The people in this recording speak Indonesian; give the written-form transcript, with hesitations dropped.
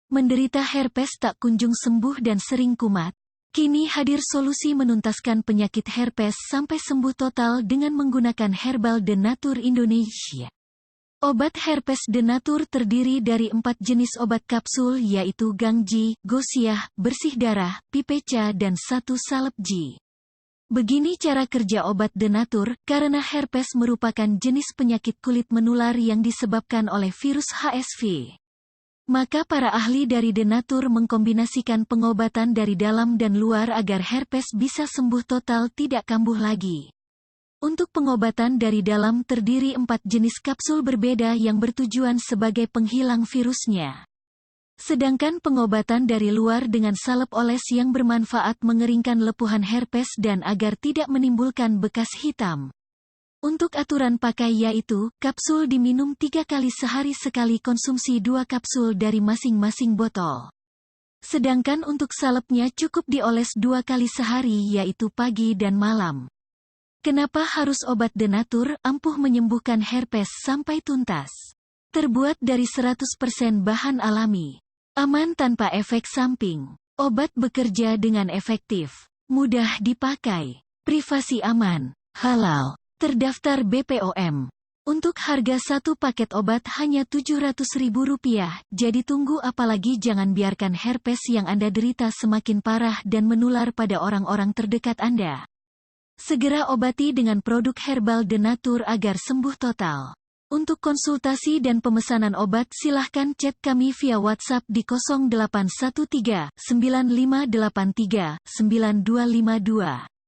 Menderita herpes tak kunjung sembuh dan sering kumat? Kini hadir solusi menuntaskan penyakit herpes sampai sembuh total dengan menggunakan Herbal Denatur Indonesia. Obat herpes Denatur terdiri dari 4 jenis obat kapsul yaitu Gangji, Gosiah, bersih darah, Pipeca dan 1 salep G. Begini cara kerja obat Denatur, karena herpes merupakan jenis penyakit kulit menular yang disebabkan oleh virus HSV. Maka para ahli dari Denatur mengkombinasikan pengobatan dari dalam dan luar agar herpes bisa sembuh total tidak kambuh lagi. Untuk pengobatan dari dalam terdiri 4 jenis kapsul berbeda yang bertujuan sebagai penghilang virusnya. Sedangkan pengobatan dari luar dengan salep oles yang bermanfaat mengeringkan lepuhan herpes dan agar tidak menimbulkan bekas hitam. Untuk aturan pakai yaitu, kapsul diminum 3 kali sehari sekali konsumsi 2 kapsul dari masing-masing botol. Sedangkan untuk salepnya cukup dioles 2 kali sehari yaitu pagi dan malam. Kenapa harus obat Denatur ampuh menyembuhkan herpes sampai tuntas? Terbuat dari 100% bahan alami. Aman tanpa efek samping. Obat bekerja dengan efektif. Mudah dipakai. Privasi aman. Halal. Terdaftar BPOM. Untuk harga 1 paket obat hanya Rp700.000, jadi tunggu apalagi jangan biarkan herpes yang Anda derita semakin parah dan menular pada orang-orang terdekat Anda. Segera obati dengan produk Herbal Denatur agar sembuh total. Untuk konsultasi dan pemesanan obat silahkan chat kami via WhatsApp di 0813 9583 9252.